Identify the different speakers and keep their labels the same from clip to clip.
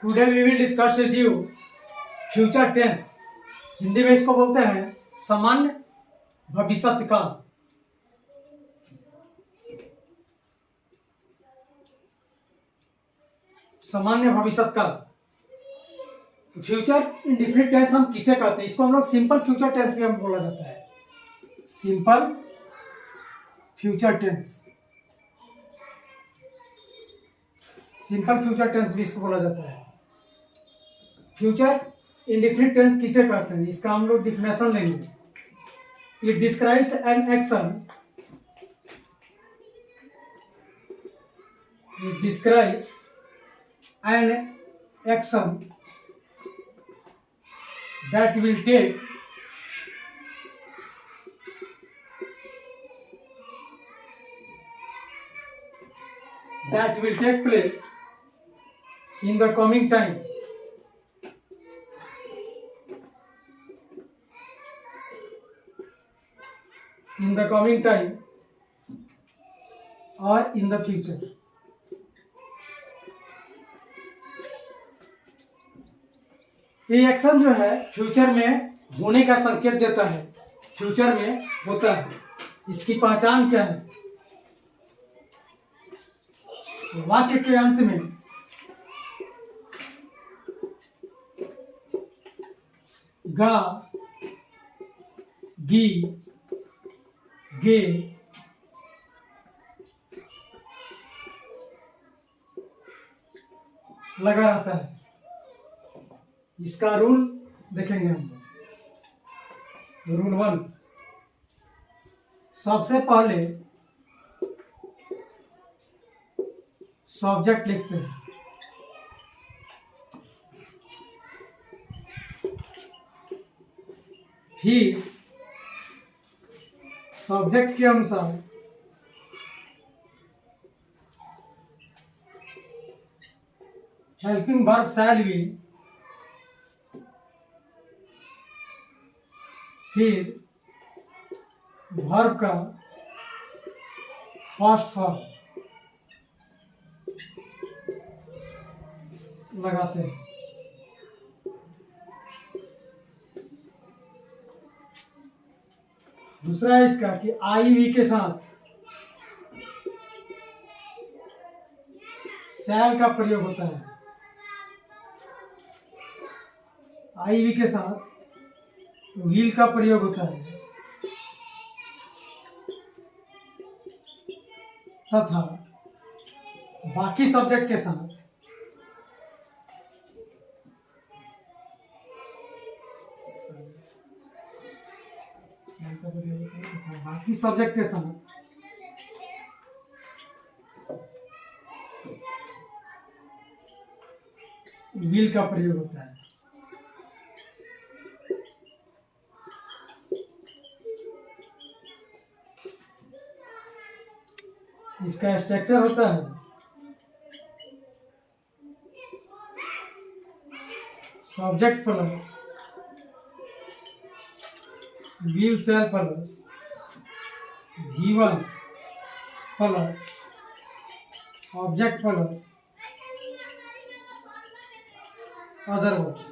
Speaker 1: Today we will discuss with you future tense. Hindi में इसको बोलते हैं सामान्य भविष्य काल। सामान्य भविष्य काल। फ्यूचर इंडेफिनिट टेंस हम किसे कहते हैं? इसको हम लोग सिंपल फ्यूचर टेंस भी हम बोला जाता है। Simple future tense, simple future tense भी इसको बोला जाता है। फ्यूचर इंडेफिनिट टेंस किसे कहते हैं? इसका हम लोग डिफिनेशन लेंगे। It describes an action, it describes an action that will take place in the coming time, or in the future। ये एक्शन जो है फ्यूचर में होने का संकेत देता है, फ्यूचर में होता है। इसकी पहचान क्या है? वाक्य के अंत में गा, गी, गे लगा रहता है। इसका रूल देखेंगे हम। रूल 1, सबसे पहले सब्जेक्ट लिखते हैं। फिर सब्जेक्ट के अनुसार हेल्पिंग वर्ब शैल बी, फिर वर्ब का फर्स्ट फॉर्म लगाते हैं। दूसरा है इसका कि आई वी के साथ शैल का प्रयोग होता है। आई वी के साथ विल का प्रयोग होता है तथा बाकी सब्जेक्ट के साथ विल का प्रयोग होता है। इसका स्ट्रक्चर होता है subject plus will shall plus V1 plus object plus other words.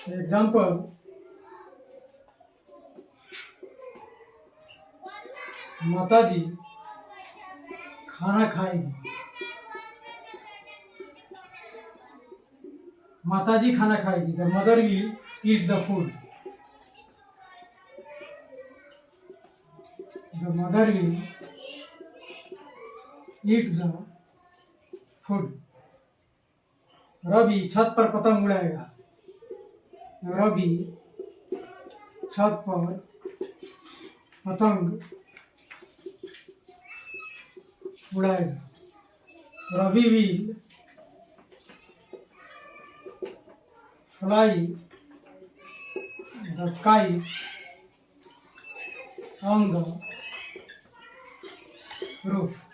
Speaker 1: Example, माताजी खाना खाएगी। माताजी खाना खाएगी। The mother will eat the food. The mother will eat the food. Ravi छत पर पतंग उड़ाएगा। रवि छत पर पतंग उड़ाएगा। Ravi will fly the kite on the roof.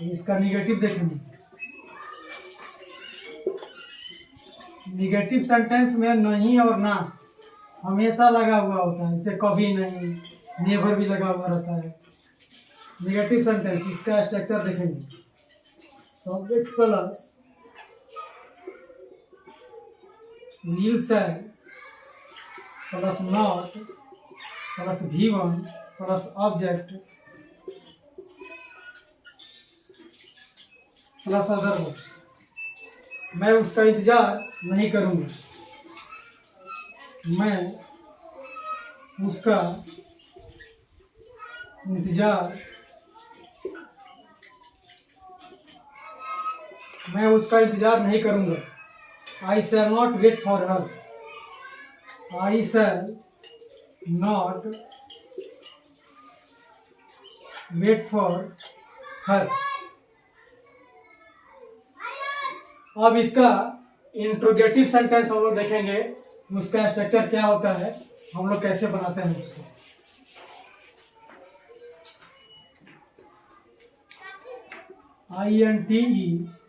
Speaker 1: इसका निगेटिव देखेंगे। निगेटिव सेंटेंस में नहीं और ना हमेशा लगा हुआ होता है, जैसे कभी नहीं, नेवर भी लगा हुआ रहता है। निगेटिव सेंटेंस, इसका स्ट्रक्चर देखेंगे। Subject plus will shall plus not plus V1 plus object plus other words. मैं उसका इंतजार नहीं करूंगा। मैं उसका इंतजार नहीं करूंगा। I shall not wait for her. I shall not wait for her. अब इसका इंट्रोगेटिव सेंटेंस हम लोग देखेंगे, उसका स्ट्रक्चर क्या होता है, हम लोग कैसे बनाते हैं उसको। INTERROGATIVEACENTENCE।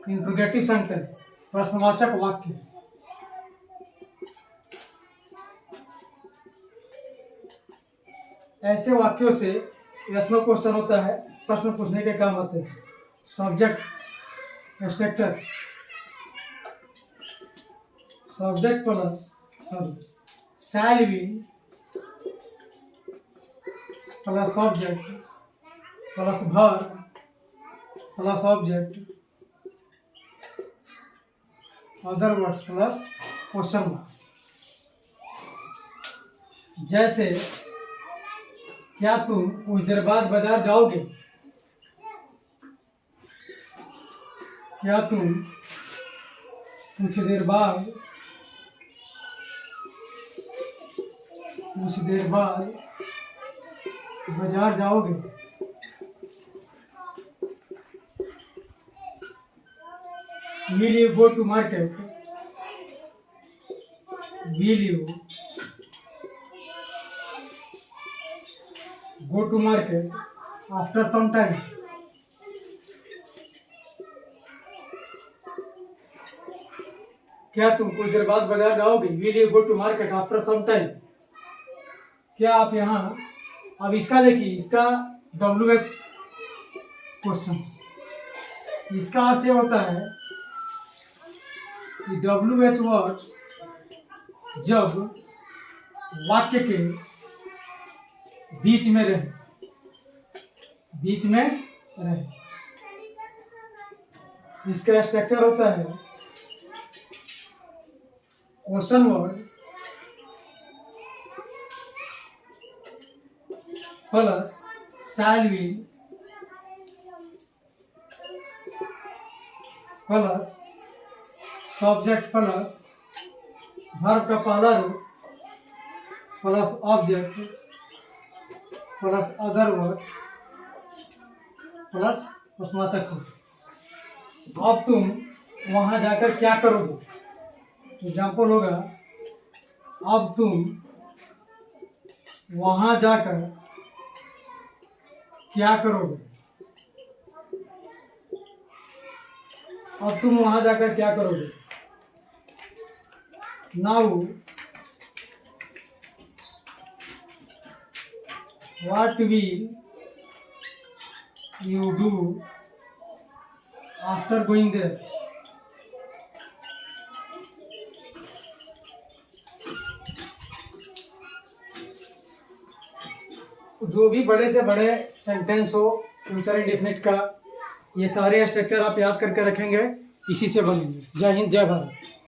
Speaker 1: इंट्रोगेटिव सेंटेंस, प्रश्नवाचक वाक्य। ऐसे वाक्यों से यस नो क्वेश्चन होता है, प्रश्न पूछने के काम आते हैं। Subject structure, subject plus shell will plus subject plus verb plus object other words plus question marks. जैसे क्या तुम कुछ देर बाद बाजार जाओगे? क्या तुम कुछ देर बाद बाजार जाओगे? Will you go to market? Will you go to market after some time? क्या तुम कुछ देर बाद बाजार जाओगे? Will you go to market after some time? क्या आप यहाँ, अब इसका देखिए, इसका WH क्वेश्चन, इसका अर्थ ये होता है कि WH वर्ड्स जब वाक्य के बीच में रहे, इसका स्ट्रक्चर होता है question word plus shell will plus subject plus verb का पहला रूप plus object plus other words plus प्रश्नवाचक चिन्ह। अब तुम वहां जाकर क्या करोगे? एग्जाम्पल होगा, अब तुम वहां जाकर क्या करोगे? अब तुम वहां जाकर क्या करोगे? Now what will you do after going there? जो भी बड़े से बड़े सेंटेंस हो फ्यूचर इंडेफिनिट का, ये सारे स्ट्रक्चर आप याद करके रखेंगे, इसी से बनेंगे। जय हिंद, जय भारत।